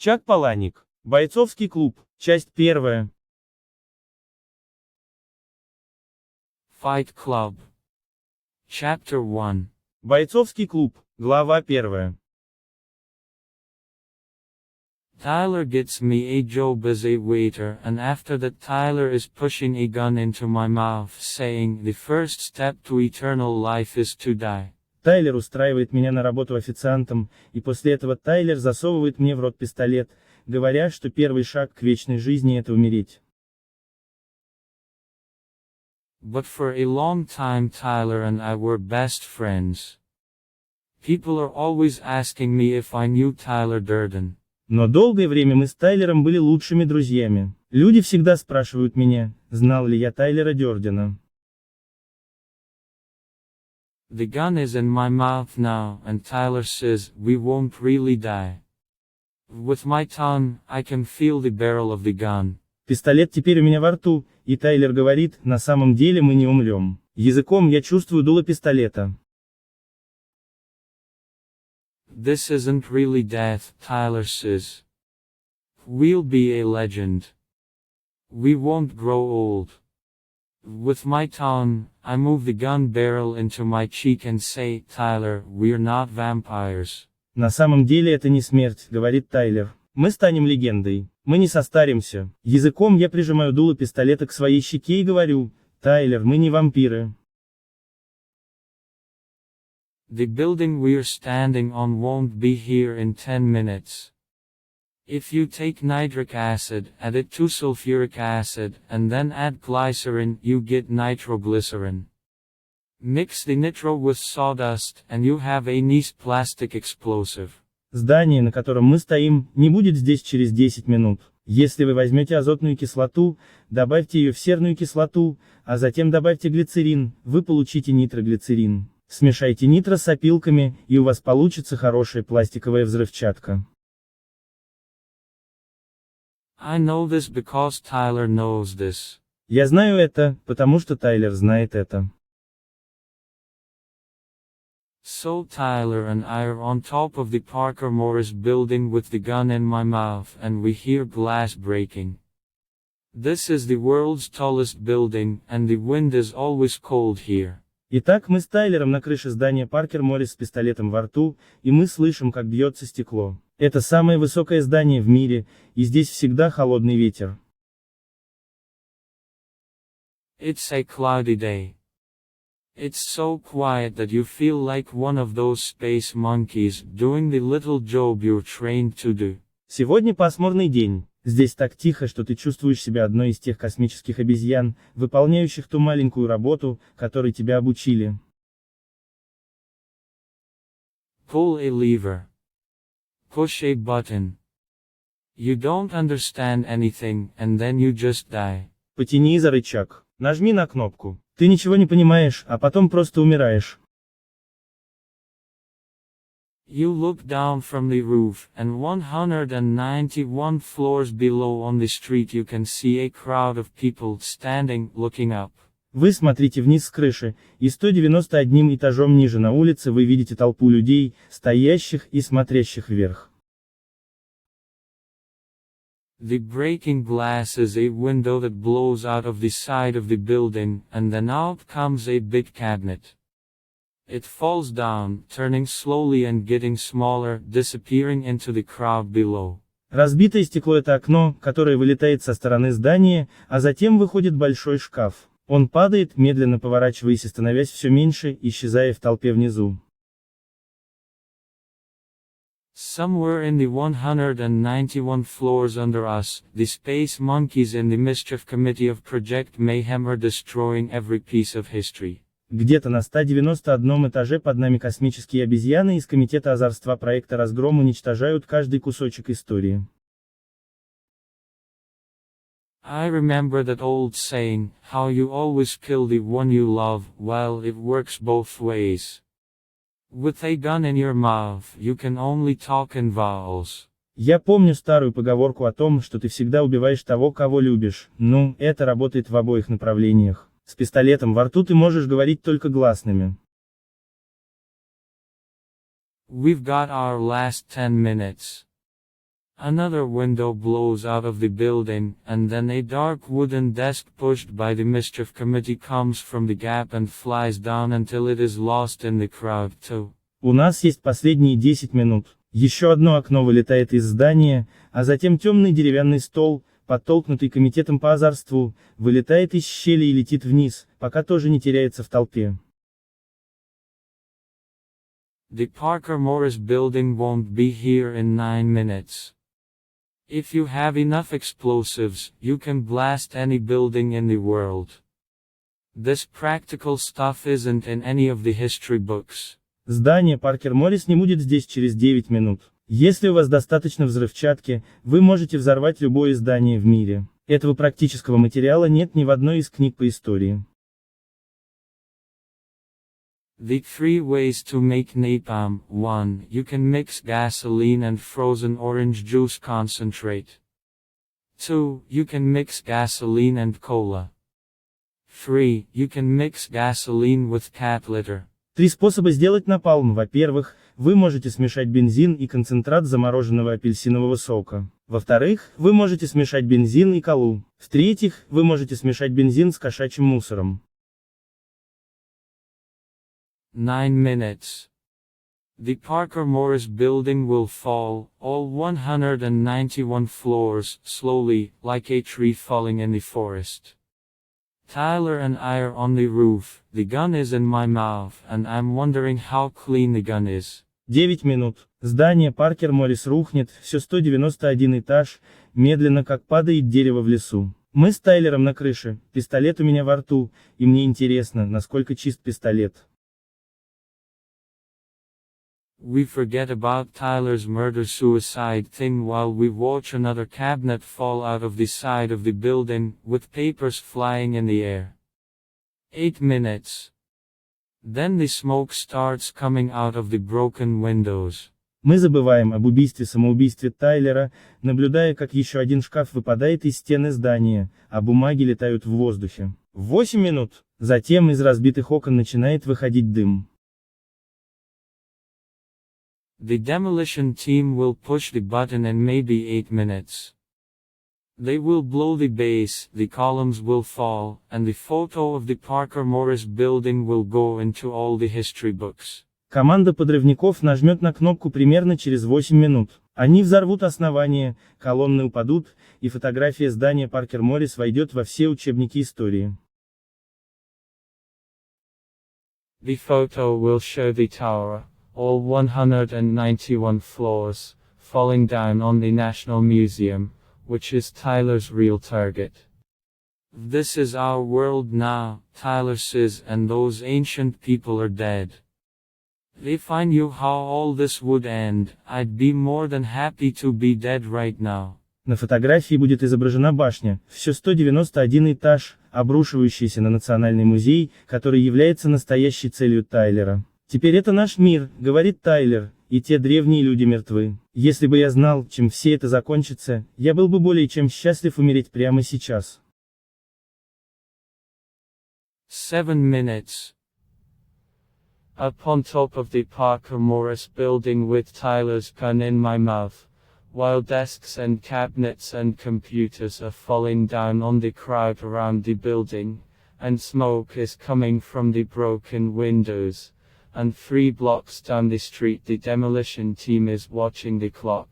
Чак Паланик. Бойцовский клуб. Часть первая. Fight Club. Chapter 1. Бойцовский клуб. Глава первая. Tyler gets me a job as a waiter, and after that Tyler is pushing a gun into my mouth, saying, "The first step to eternal life is to die." Тайлер устраивает меня на работу официантом, и после этого Тайлер засовывает мне в рот пистолет, говоря, что первый шаг к вечной жизни — это умереть. But for a long time Tyler and I were best friends. People are always asking me if I knew Tyler Durden. Но долгое время мы с Тайлером были лучшими друзьями. Люди всегда спрашивают меня, знал ли я Тайлера Дёрдена. The gun is in my mouth now, and Tyler says, "We won't really die." With my tongue, I can feel the barrel of the gun. Пистолет теперь у меня во рту, и Тайлер говорит, на самом деле мы не умрем. Языком я чувствую дуло пистолета. This isn't really death, Tyler says. We'll be a legend. We won't grow old. With my tongue, I move the gun barrel into my cheek and say, "Tyler, we're not vampires." На самом деле это не смерть, говорит Тайлер. Мы станем легендой. Мы не состаримся. Языком я прижимаю дуло пистолета к своей щеке и говорю, Тайлер, мы не вампиры. The building we're standing on won't be here in 10 minutes. If you take nitric acid, add it to sulfuric acid, and then add glycerin, you get nitroglycerin. Mix the nitro with sawdust, and you have a nice plastic explosive. Здание, на котором мы стоим, не будет здесь через 10 минут. Если вы возьмете азотную кислоту, добавьте ее в серную кислоту, а затем добавьте глицерин, вы получите нитроглицерин. Смешайте нитро с опилками, и у вас получится хорошая пластиковая взрывчатка. I know this because Tyler knows this. Я знаю это, потому что Тайлер знает это. So Tyler and I are on top of the Parker Morris building with the gun in my mouth, and we hear glass breaking. This is the world's tallest building, and the wind is always cold here. Итак, мы с Тайлером на крыше здания Паркер Моррис с пистолетом во рту, и мы слышим, как бьется стекло. Это самое высокое здание в мире, и здесь всегда холодный ветер. It's a cloudy day. It's so quiet that you feel like one of those space monkeys doing the little job you're trained to do. Сегодня пасмурный день. Здесь так тихо, что ты чувствуешь себя одной из тех космических обезьян, выполняющих ту маленькую работу, которой тебя обучили. Pull a lever. Push a button. You don't understand anything, and then you just die. Потяни за рычаг. Нажми на кнопку. Ты ничего не понимаешь, а потом просто умираешь. You look down from the roof, and 191 floors below on the street you can see a crowd of people standing, looking up. Вы смотрите вниз с крыши, и 191 этажом ниже на улице вы видите толпу людей, стоящих и смотрящих вверх. The breaking glass is a window that blows out of the side of the building, and then out comes a big cabinet. It falls down, turning slowly and getting smaller, disappearing into the crowd below. Разбитое стекло — это окно, которое вылетает со стороны здания, а затем выходит большой шкаф. Он падает, медленно поворачиваясь и становясь все меньше, исчезая в толпе внизу. Somewhere in the 191 floors under us, the space monkeys in the Mischief Committee of Project Mayhem are destroying every piece of history. Где-то на 191 этаже под нами космические обезьяны из Комитета озорства проекта «Разгром» уничтожают каждый кусочек истории. I remember that old saying, how you always kill the one you love, well, it works both ways. With a gun in your mouth, you can only talk in vowels. Я помню старую поговорку о том, что ты всегда убиваешь того, кого любишь. Ну, это работает в обоих направлениях. С пистолетом во рту ты можешь говорить только гласными. We've got our last 10 minutes. Another window blows out of the building, and then a dark wooden desk pushed by the mischief committee comes from the gap and flies down until it is lost in the crowd too. У нас есть последние 10 минут. Еще одно окно вылетает из здания, а затем темный деревянный стол, подтолкнутый комитетом по озорству, вылетает из щели и летит вниз, пока тоже не теряется в толпе. The Parker Morris building won't be here in 9 minutes. If you have enough explosives, you can blast any building in the world. This practical stuff isn't in any of the history books. Здание Паркер Моррис не будет здесь через 9 минут. Если у вас достаточно взрывчатки, вы можете взорвать любое здание в мире. Этого практического материала нет ни в одной из книг по истории. The 3 ways to make napalm. 1. You can mix gasoline and frozen orange juice concentrate. 2. You can mix gasoline and cola. 3. You can mix gasoline with cat litter. 3 способа сделать напалм. Во-первых, вы можете смешать бензин и концентрат замороженного апельсинового сока. Во-вторых, вы можете смешать бензин и колу. В-третьих, вы можете смешать бензин с кошачьим мусором. 9 minutes. The Parker Morris building will fall, all 191 floors, slowly, like a tree falling in the forest. Tyler and I are on the roof, the gun is in my mouth, and I'm wondering how clean the gun is. 9 минут. Здание Паркер Моррис рухнет, все 191 этаж, медленно как падает дерево в лесу. Мы с Тайлером на крыше, пистолет у меня во рту, и мне интересно, насколько чист пистолет. We forget about Tyler's murder-suicide thing while we watch another cabinet fall out of the side of the building, with papers flying in the air. 8 minutes. Then the smoke starts coming out of the broken windows. Мы забываем об убийстве-самоубийстве Тайлера, наблюдая, как еще один шкаф выпадает из стены здания, а бумаги летают в воздухе. 8 минут. Затем из разбитых окон начинает выходить дым. The demolition team will push the button in maybe 8 minutes. They will blow the base, the columns will fall, and the photo of the Parker Morris building will go into all the history books. Команда подрывников нажмет на кнопку примерно через 8 минут. Они взорвут основание, колонны упадут, и фотография здания Паркер Моррис войдет во все учебники истории. The photo will show the tower, all 191 floors, falling down on the National Museum, which is Tyler's real target. This is our world now, Tyler says, and those ancient people are dead. If I knew how all this would end, I'd be more than happy to be dead right now. На фотографии будет изображена башня, все 191 этаж, обрушивающийся на Национальный музей, который является настоящей целью Тайлера. «Теперь это наш мир», — говорит Тайлер, — «и те древние люди мертвы. Если бы я знал, чем все это закончится, я был бы более чем счастлив умереть прямо сейчас». 7 minutes. Up on top of the Parker Morris building with Tyler's gun in my mouth, while desks and cabinets and computers are falling down on the crowd around the building, and smoke is coming from the broken windows. And 3 blocks down the street the demolition team is watching the clock.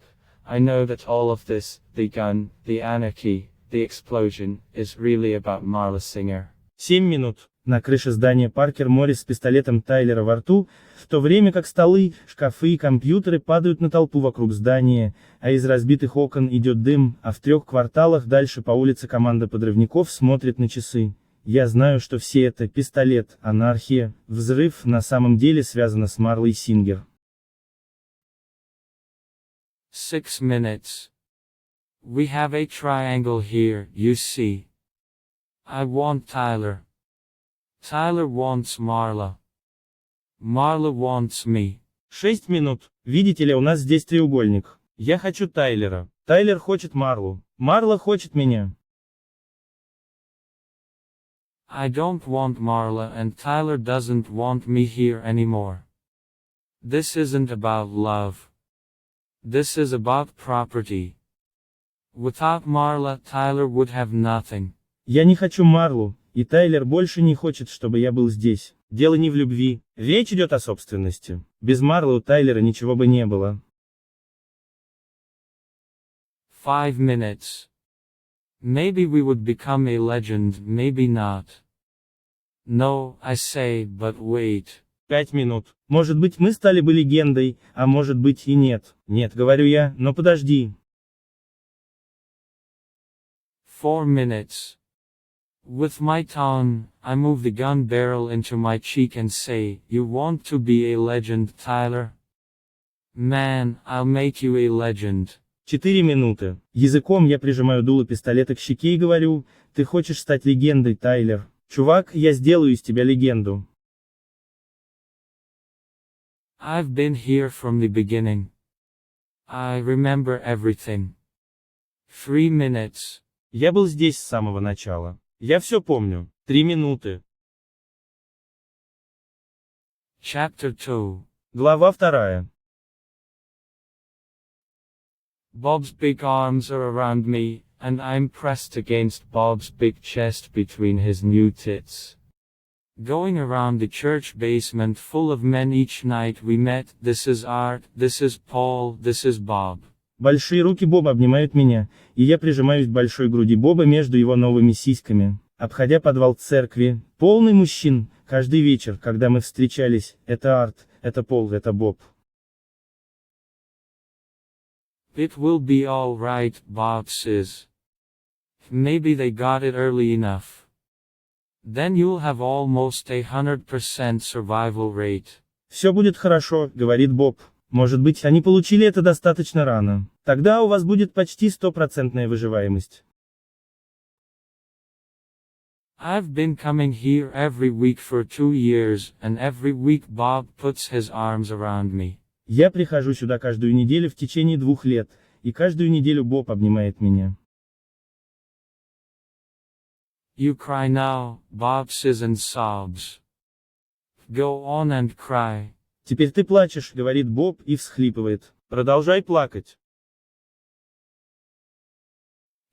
I know that all of this, the gun, the anarchy, the explosion, is really about Marla Singer. 7 минут. На крыше здания Паркер Моррис с пистолетом Тайлера во рту, в то время как столы, шкафы и компьютеры падают на толпу вокруг здания, а из разбитых окон идет дым, а в 3 кварталах дальше по улице команда подрывников смотрит на часы. Я знаю, что все это, пистолет, анархия, взрыв, на самом деле связано с Марлой Сингер. 6 minutes. We have a triangle here, you see. I want Tyler. Tyler wants Marla. Marla wants me. 6 минут. Видите ли, у нас здесь треугольник. Я хочу Тайлера. Тайлер хочет Марлу. Марла хочет меня. I don't want Marla and Tyler doesn't want me here anymore. This isn't about love. This is about property. Without Marla, Tyler would have nothing. Я не хочу Марлу, и Тайлер больше не хочет, чтобы я был здесь. Дело не в любви, речь идет о собственности. Без Марлы у Тайлера ничего бы не было. 5 minutes. Maybe we would become a legend, maybe not. No, I say, but wait. 5 минут. Может быть, мы стали бы легендой, а может быть и нет. Нет, говорю я, но подожди. 4 minutes. With my tongue, I move the gun barrel into my cheek and say, "You want to be a legend, Tyler? Man, I'll make you a legend." 4 минуты. Языком я прижимаю дуло пистолета к щеке и говорю, ты хочешь стать легендой, Тайлер. Чувак, я сделаю из тебя легенду. I've been here from the beginning. I remember everything. 3 minutes. Я был здесь с самого начала. Я все помню. 3 минуты. Chapter 2. Глава 2. Bob's big arms are around me, and I'm pressed against Bob's big chest between his new tits. Going around the church basement full of men each night we met, this is Art, this is Paul, this is Bob. Большие руки Боба обнимают меня, и я прижимаюсь к большой груди Боба между его новыми сиськами. Обходя подвал церкви, полный мужчин, каждый вечер, когда мы встречались, это Арт, это Пол, это Боб. It will be all right, Bob says. Maybe they got it early enough. Then you'll have almost 100% survival rate. Все будет хорошо, говорит Боб. Может быть, они получили это достаточно рано. Тогда у вас будет почти 100% выживаемость. I've been coming here every week for 2 years, and every week Bob puts his arms around me. Я прихожу сюда каждую неделю в течение 2 лет, и каждую неделю Боб обнимает меня. You cry now, Bob says and sobs. Go on and cry. Теперь ты плачешь, говорит Боб и всхлипывает. Продолжай плакать.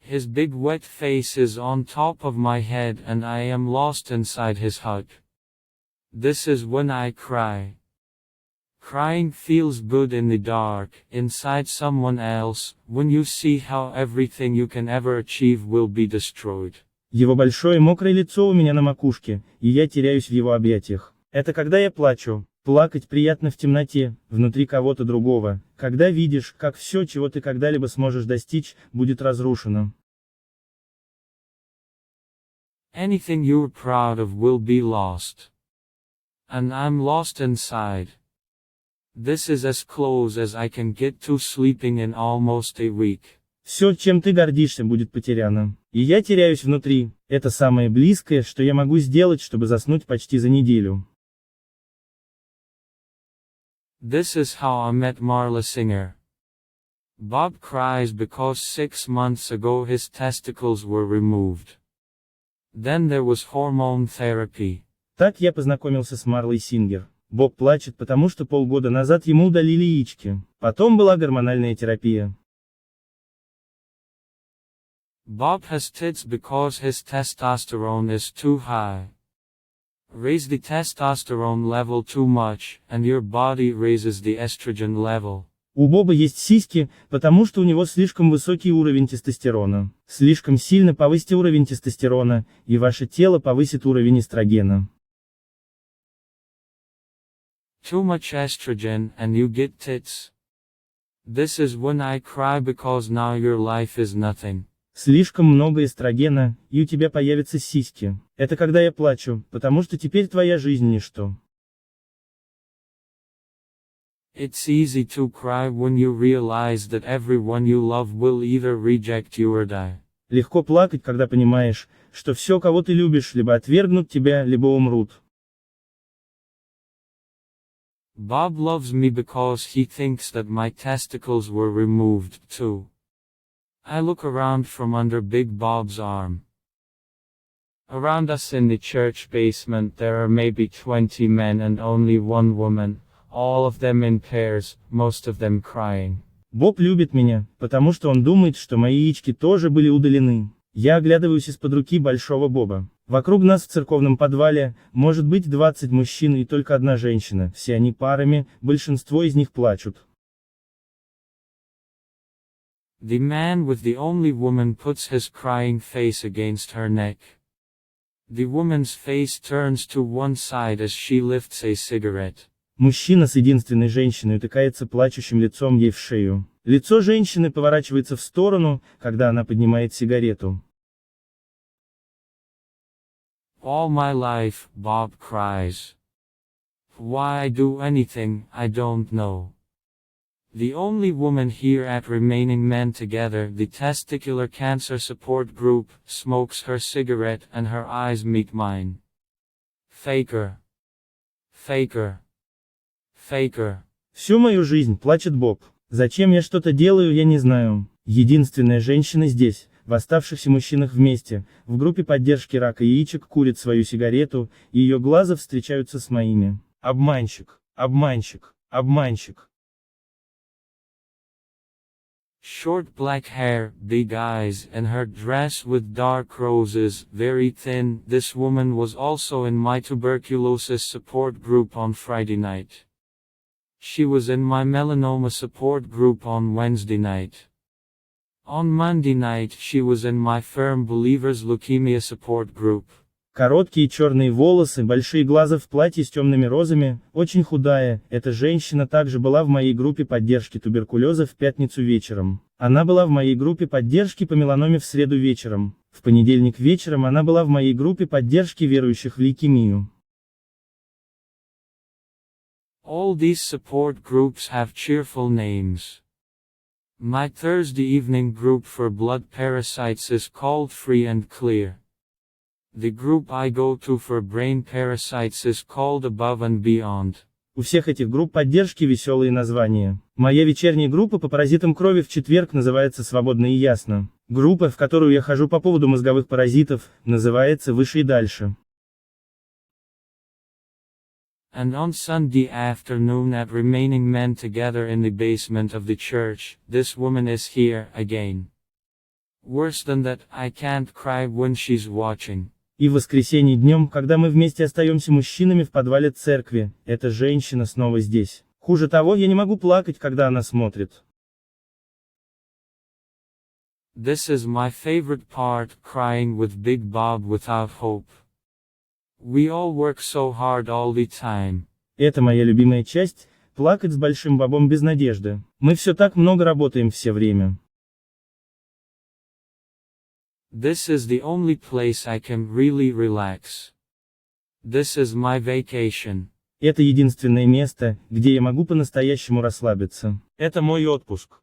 His big wet face is on top of my head and I am lost inside his hug. This is when I cry. Crying feels good in the dark, inside someone else, when you see how everything you can ever achieve will be destroyed. Его большое мокрое лицо у меня на макушке, и я теряюсь в его объятиях. Это когда я плачу. Плакать приятно в темноте, внутри кого-то другого, когда видишь, как все, чего ты когда-либо сможешь достичь, будет разрушено. Anything you're proud of will be lost. And I'm lost inside. This is as close as I can get to sleeping in almost a week. Все, чем ты гордишься, будет потеряно. И я теряюсь внутри. Это самое близкое, что я могу сделать, чтобы заснуть почти за неделю. This is how I met Marla Singer. Bob cries because 6 months ago his testicles were removed. Then there was hormone therapy. Так я познакомился с Марлой Сингер. Боб плачет, потому что полгода назад ему удалили яички. Потом была гормональная терапия. Bob has tits because his testosterone is too high. Raise the testosterone level too much, and your body raises the estrogen level. У Боба есть сиськи, потому что у него слишком высокий уровень тестостерона. Слишком сильно повысьте уровень тестостерона, и ваше тело повысит уровень эстрогена. Too much estrogen and you get tits. This is when I cry because now your life is nothing. Слишком много эстрогена, и у тебя появятся сиськи. Это когда я плачу, потому что теперь твоя жизнь ничто. It's easy to cry when you realize that everyone you love will either reject you or die. Легко плакать, когда понимаешь, что все, кого ты любишь, либо отвергнут тебя, либо умрут. Bob loves me because he thinks that my testicles were removed too. I look around from under Big Bob's arm. Around us in the church basement there are maybe 20 men and only one woman, all of them in pairs, most of them crying. Боб любит меня, потому что он думает, что мои яички тоже были удалены. Я оглядываюсь из-под руки Большого Боба. Вокруг нас в церковном подвале, может быть 20 мужчин и только одна женщина, все они парами, большинство из них плачут. The man with the only woman puts his crying face against her neck. The woman's face turns to one side as she lifts a cigarette. Мужчина с единственной женщиной утыкается плачущим лицом ей в шею. Лицо женщины поворачивается в сторону, когда она поднимает сигарету. All my life, Bob cries. Why I do anything, I don't know. The only woman here at Remaining Men Together, the testicular cancer support group, smokes her cigarette and her eyes meet mine. Faker. Faker. Faker. Всю мою жизнь, плачет Боб. Зачем я что-то делаю, я не знаю. Единственная женщина здесь, в оставшихся мужчинах вместе, в группе поддержки рака яичек курит свою сигарету, и ее глаза встречаются с моими. Обманщик, обманщик, обманщик. Short black hair, big eyes, and her dress with dark roses, very thin. This woman was also in my tuberculosis support group on Friday night. She was in my melanoma support group on Wednesday night. On Monday night she was in my Firm Believers Leukemia support group. Короткие черные волосы, большие глаза в платье с темными розами, очень худая, эта женщина также была в моей группе поддержки туберкулеза в пятницу вечером. Она была в моей группе поддержки по меланоме в среду вечером. В понедельник вечером она была в моей группе поддержки верующих в лейкемию. All these support groups have cheerful names. My Thursday evening group for blood parasites is called Free and Clear. The group I go to for brain parasites is called Above and Beyond. У всех этих групп поддержки веселые названия. Моя вечерняя группа по паразитам крови в четверг называется «Свободно и ясно». Группа, в которую я хожу по поводу мозговых паразитов, называется «Выше и дальше». And on Sunday afternoon at Remaining Men Together in the basement of the church, this woman is here again. Worse than that, I can't cry when she's watching. И в воскресенье днем, когда мы вместе остаемся мужчинами в подвале церкви, эта женщина снова здесь. Хуже того, я не могу плакать, когда она смотрит. This is my favorite part, crying with Big Bob without hope. We all work so hard all the time. Это моя любимая часть, плакать с Большим Бобом без надежды. Мы все так много работаем все время. This is the only place I can really relax. This is my vacation. Это единственное место, где я могу по-настоящему расслабиться. Это мой отпуск.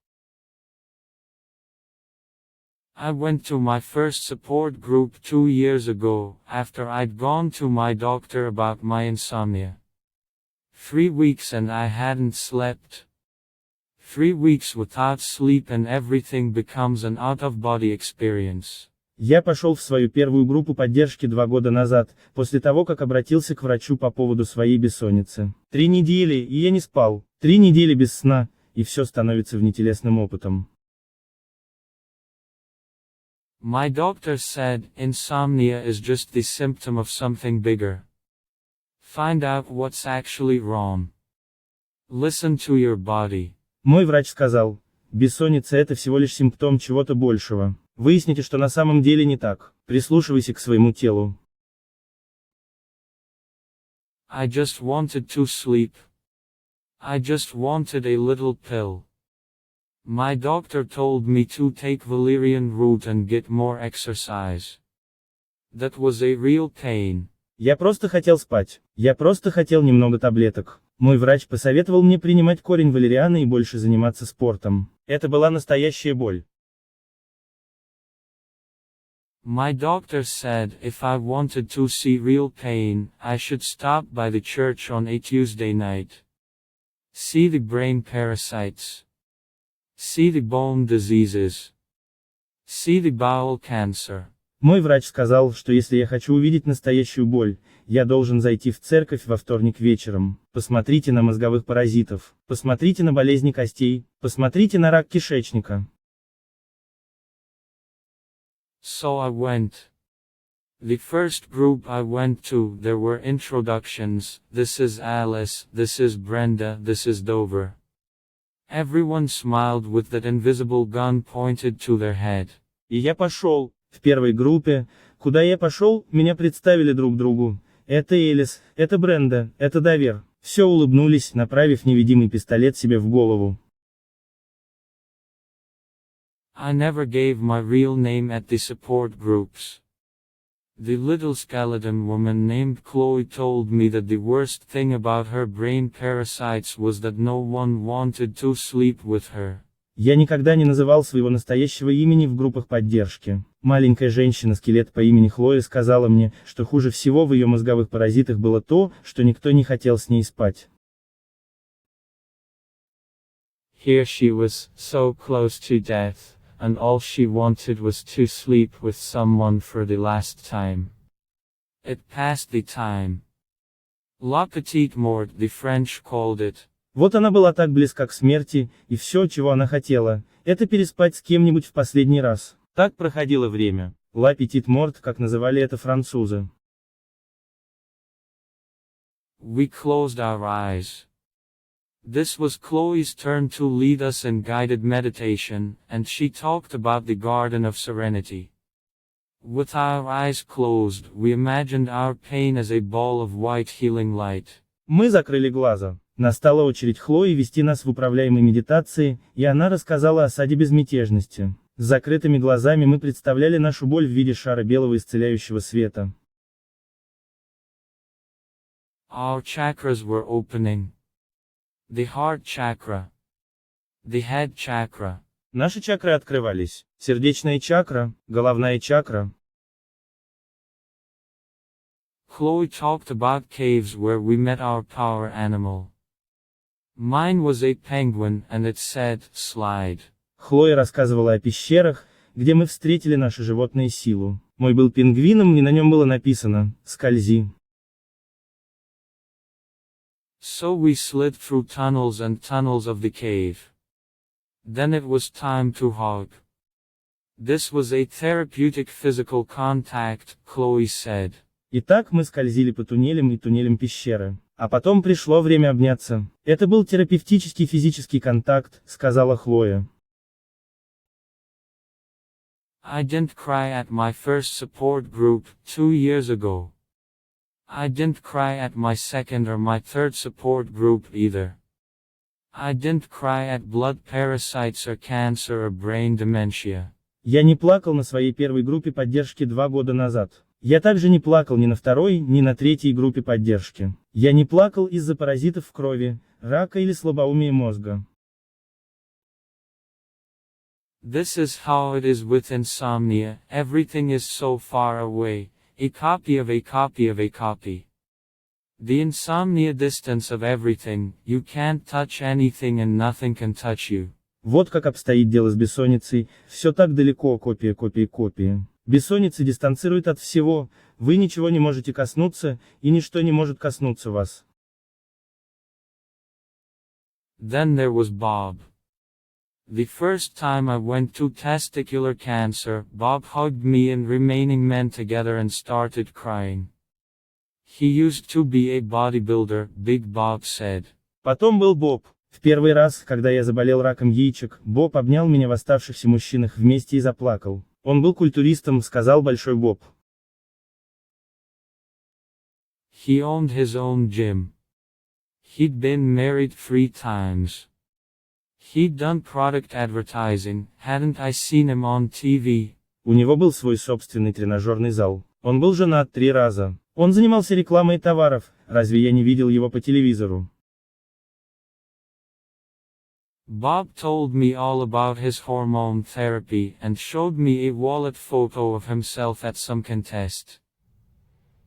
I went to my first support group 2 years ago, after I'd gone to my doctor about my insomnia. 3 weeks and I hadn't slept. 3 weeks without sleep and everything becomes an out-of-body experience. Я пошел в свою первую группу поддержки 2 года назад, после того, как обратился к врачу по поводу своей бессонницы. 3 недели, и я не спал. 3 недели без сна, и все становится внетелесным опытом. My doctor said, insomnia is just the symptom of something bigger. Find out what's actually wrong. Listen to your body. Мой врач сказал, бессонница это всего лишь симптом чего-то большего. Выясните, что на самом деле не так. Прислушивайся к своему телу. I just wanted to sleep. I just wanted a little pill. My doctor told me to take valerian root and get more exercise. That was a real pain. Я просто хотел спать. Я просто хотел немного таблеток. Мой врач посоветовал мне принимать корень валерианы и больше заниматься спортом. Это была настоящая боль. My doctor said if I wanted to see real pain, I should stop by the church on a Tuesday night. See the brain parasites. See the bone diseases. See the bowel cancer. Мой врач сказал, что если я хочу увидеть настоящую боль, Я должен зайти в церковь во вторник вечером. Посмотрите на мозговых паразитов. Посмотрите на болезни костей. Посмотрите на рак кишечника. So I went. The first group I went to, there were introductions. This is Alice, this is Brenda, this is Dover. Everyone smiled with that invisible gun pointed to their head. И я пошел. В первой группе, куда я пошел, меня представили друг другу. Это Элис, это Бренда, это Довер. Все улыбнулись, направив невидимый пистолет себе в голову. I never gave my real name at the support groups. The little skeleton woman named Chloe told me that the worst thing about her brain parasites was that no one wanted to sleep with her. Я никогда не называл своего настоящего имени в группах поддержки. Маленькая женщина-скелет по имени Хлоя сказала мне, что хуже всего в ее мозговых паразитах было то, что никто не хотел с ней спать. Here she was, so close to death, and all she wanted was to sleep with someone for the last time. It passed the time. La petite mort, the French called it. Вот она была так близка к смерти, и все, чего она хотела, это переспать с кем-нибудь в последний раз. Так проходило время. Ла Петит Морт, как называли это французы. We closed our eyes. This was Chloe's turn to lead us in guided meditation, and she talked about the Garden of Serenity. With our eyes closed, we imagined our pain as a ball of white healing light. Мы закрыли глаза. Настала очередь Хлои вести нас в управляемой медитации, и она рассказала о саде безмятежности. С закрытыми глазами мы представляли нашу боль в виде шара белого исцеляющего света. Our chakras were opening. The heart chakra. The head chakra. Наши чакры открывались. Сердечная чакра, головная чакра. Chloe talked about caves where we met our power animal. Mine was a penguin, and it said, slide. Хлоя рассказывала о пещерах, где мы встретили нашу животную силу. Мой был пингвином, и на нем было написано «Скользи». So we slid through tunnels and tunnels of the cave. Then it was time to hug. This was a therapeutic physical contact, Chloe said. Итак, мы скользили по туннелям и туннелям пещеры. А потом пришло время обняться. Это был терапевтический физический контакт, сказала Хлоя. I didn't cry at my first support group 2 years ago. I didn't cry at my second or my third support group either. I didn't cry at blood parasites or cancer or brain dementia. Я не плакал на своей первой группе поддержки 2 года назад. Я также не плакал ни на второй, ни на третьей группе поддержки. Я не плакал из-за паразитов в крови, рака или слабоумия мозга. This is how it is with insomnia, everything is so far away, a copy of a copy of a copy. The insomnia distance of everything, you can't touch anything and nothing can touch you. Вот как обстоит дело с бессонницей, все так далеко, копия копии копии. Бессонница дистанцирует от всего, вы ничего не можете коснуться, и ничто не может коснуться вас. Then there was Bob. The first time I went to testicular cancer, Bob hugged me and remaining men together and started crying. He used to be a bodybuilder, Big Bob said. Потом был Боб. В первый раз, когда я заболел раком яичек, Боб обнял меня в оставшихся мужчинах вместе и заплакал. Он был культуристом, сказал Большой Боб. He owned his own gym. He'd been married 3 times. He'd done product advertising, hadn't I seen him on TV? У него был свой собственный тренажерный зал. Он был женат 3 раза. Он занимался рекламой товаров, разве я не видел его по телевизору? Bob told me all about his hormone therapy and showed me a wallet photo of himself at some contest.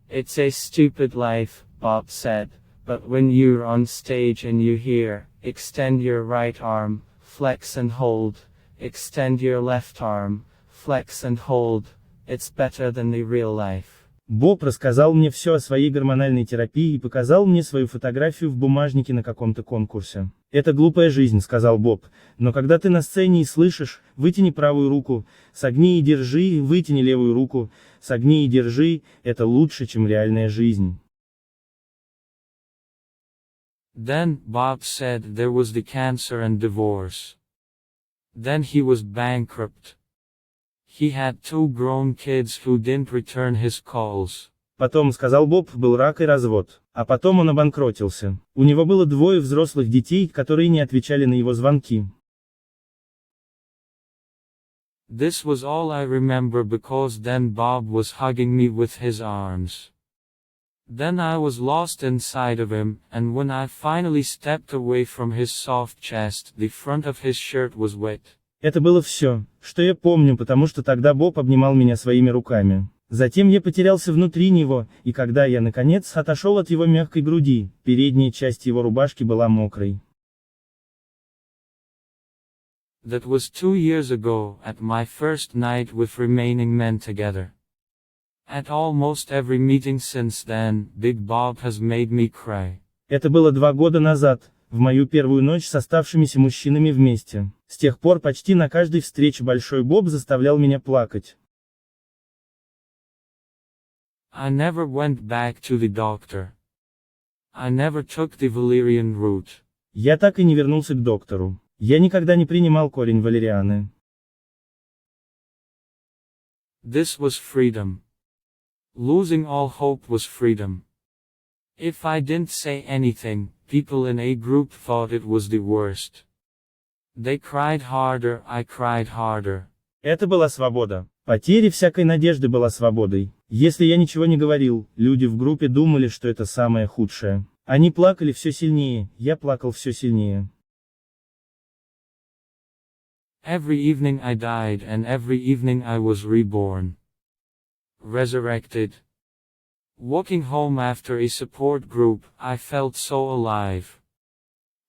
It's a stupid life, Bob said, but when you're on stage and you hear, extend your right arm, flex and hold, extend your left arm, flex and hold, it's better than the real life. Боб рассказал мне все о своей гормональной терапии и показал мне свою фотографию в бумажнике на каком-то конкурсе. «Это глупая жизнь», — сказал Боб, «но когда ты на сцене и слышишь, вытяни правую руку, согни и держи, вытяни левую руку, согни и держи, это лучше, чем реальная жизнь». Then, Bob said there was the cancer and divorce. Then he was bankrupt. He had 2 grown kids who didn't return his calls. Потом, сказал Боб, был рак и развод. А потом он обанкротился. У него было 2 взрослых детей, которые не отвечали на его звонки. This was all I remember because then Bob was hugging me with his arms. Then I was lost inside of him, and when I finally stepped away from his soft chest, the front of his shirt was wet. Это было все, что я помню, потому что тогда Боб обнимал меня своими руками. Затем я потерялся внутри него, и когда я, наконец, отошел от его мягкой груди, передняя часть его рубашки была мокрой. That was 2 years ago, at my first night with remaining men together. At almost every meeting since then, Big Bob has made me cry. Это было 2 года назад, в мою первую ночь с оставшимися мужчинами вместе. С тех пор почти на каждой встрече Большой Боб заставлял меня плакать. I never went back to the doctor. I never took the valerian root. Я так и не вернулся к доктору. Я никогда не принимал корень валерианы. This was freedom. Losing all hope was freedom. If I didn't say anything, people in a group thought it was the worst. They cried harder, I cried harder. Это была свобода. Потеря всякой надежды была свободой. Если я ничего не говорил, люди в группе думали, что это самое худшее. Они плакали все сильнее, я плакал все сильнее. Every evening I died and every evening I was reborn. Resurrected. Walking home after a support group, I felt so alive.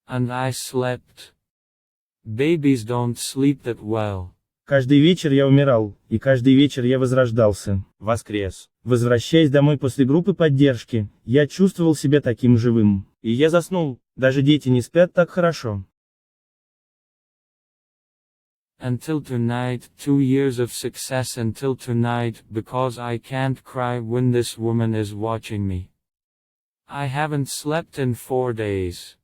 And I slept. Babies don't sleep that well. Каждый вечер я умирал, и каждый вечер я возрождался. Воскрес. Возвращаясь домой после группы поддержки, я чувствовал себя таким живым. И я заснул. Даже дети не спят так хорошо. Until tonight, 2 years of success until tonight, because I can't cry when this woman is watching me. I haven't slept in 4 days.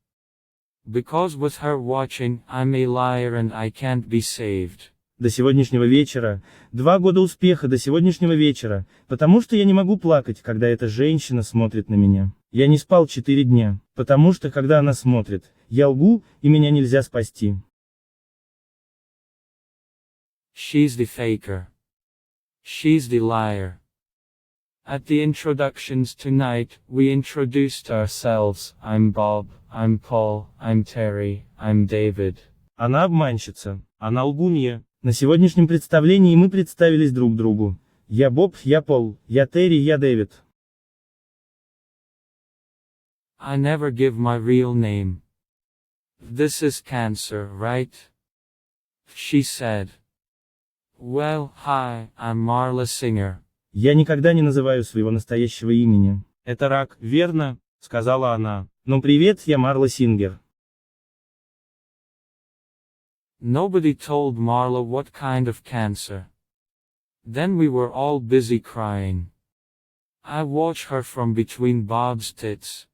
Because with her watching, I'm a liar and I can't be saved. До сегодняшнего вечера, 2 года успеха до сегодняшнего вечера, потому что я не могу плакать, когда эта женщина смотрит на меня. Я не спал 4 дня, потому что когда она смотрит, я лгу, и меня нельзя спасти. She's the faker. She's the liar. At the introductions tonight, we introduced ourselves. I'm Bob, I'm Paul, I'm Terry, I'm David. Она обманщица, она лгунья. На сегодняшнем представлении мы представились друг другу. Я Боб, я Пол, я Терри, я Дэвид. I never give my real name. This is cancer, right? She said. Well, hi, I'm Marla Singer. Я никогда не называю своего настоящего имени. Это рак, верно? Сказала она. Ну привет, я Марла Сингер. Nobody told Marla what kind of cancer. Then we were all busy crying. I watch her from between Bob's tits.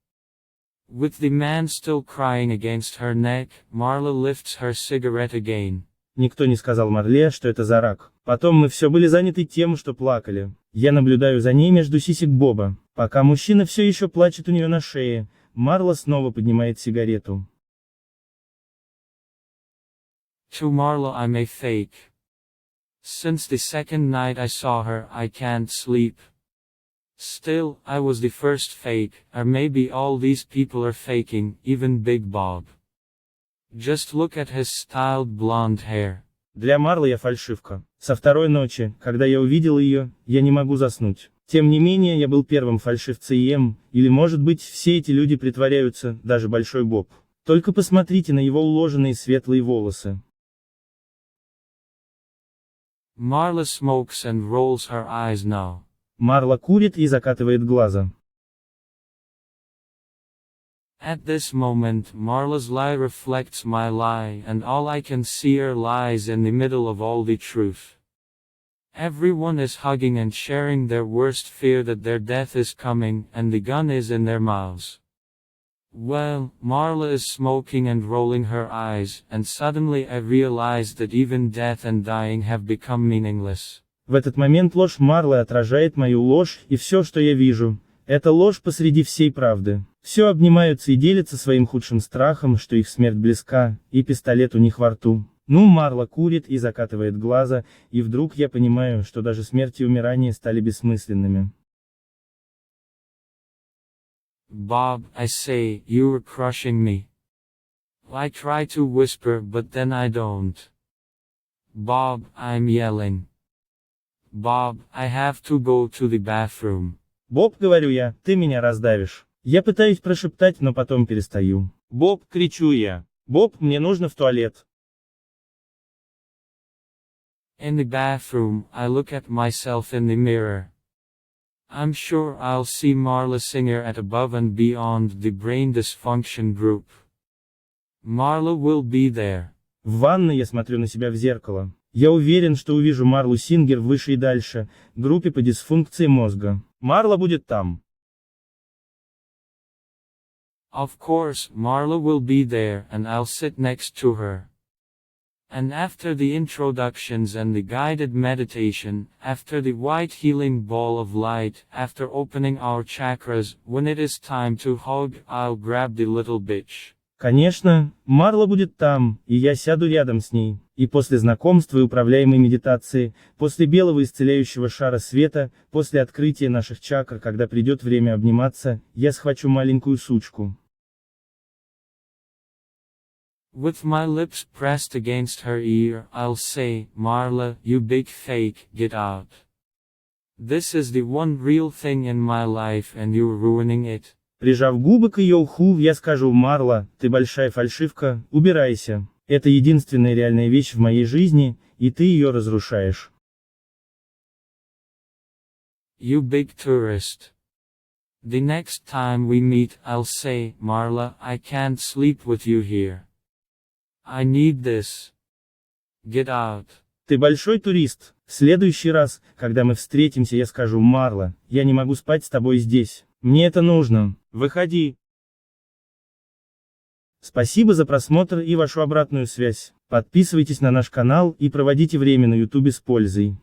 With the man still crying against her neck, Marla lifts her cigarette again. Никто не сказал Марле, что это за рак. Потом мы все были заняты тем, что плакали. Я наблюдаю за ней между сисек Боба. Пока мужчина все еще плачет у нее на шее, Марла снова поднимает сигарету. To Marla I'm a fake. Since the second night I saw her, I can't sleep. Still, I was the first fake, or maybe all these people are faking, even Big Bob. Just look at his styled blonde hair. Для Марлы я фальшивка. Со второй ночи, когда я увидел ее, я не могу заснуть. Тем не менее, я был первым фальшивцем, или может быть, все эти люди притворяются, даже Большой Боб. Только посмотрите на его уложенные светлые волосы. Marla smokes and rolls her eyes now. Марла курит и закатывает глаза. At this moment, Marla's lie reflects my lie, and all I can see are lies in the middle of all the truth. Everyone is hugging and sharing their worst fear that their death is coming, and the gun is in their mouths. Well, Marla is smoking and rolling her eyes, and suddenly I realize that even death and dying have become meaningless. В этот момент ложь Марлы отражает мою ложь, и все, что я вижу, это ложь посреди всей правды. Все обнимаются и делятся своим худшим страхом, что их смерть близка, и пистолет у них во рту. Ну, Марла курит и закатывает глаза, и вдруг я понимаю, что даже смерть и умирание стали бессмысленными. Bob, I say, you were crushing me. I try to whisper, but then I don't. Bob, I'm yelling. Bob, I have to go to the bathroom. Боб, говорю я, ты меня раздавишь. Я пытаюсь прошептать, но потом перестаю. Боб, кричу я. Боб, мне нужно в туалет. In the bathroom, I look at myself in the mirror. I'm sure I'll see Marla Singer at Above and Beyond, the brain dysfunction group. Marla will be there. В ванной я смотрю на себя в зеркало. Я уверен, что увижу Марлу Сингер в «Выше и дальше», группе по дисфункции мозга. Марла будет там. Of course, Marla will be there, and I'll sit next to her. And after the introductions and the guided meditation, after the white healing ball of light, after opening our chakras, when it is time to hug, I'll grab the little bitch. Конечно, Марла будет там, и я сяду рядом с ней. И после знакомства и управляемой медитации, после белого исцеляющего шара света, после открытия наших чакр, когда придет время обниматься, я схвачу маленькую сучку. With my lips pressed against her ear, I'll say, Marla, you big fake, get out. This is the one real thing in my life and you're ruining it. Прижав губы к ее уху, я скажу: Марла, ты большая фальшивка, убирайся. Это единственная реальная вещь в моей жизни, и ты ее разрушаешь. You big tourist. The next time we meet, I'll say, Marla, I can't sleep with you here. I need this. Get out. Ты большой турист. В следующий раз, когда мы встретимся, я скажу: Марла, я не могу спать с тобой здесь. Мне это нужно. Выходи. Спасибо за просмотр и вашу обратную связь. Подписывайтесь на наш канал и проводите время на YouTube с пользой.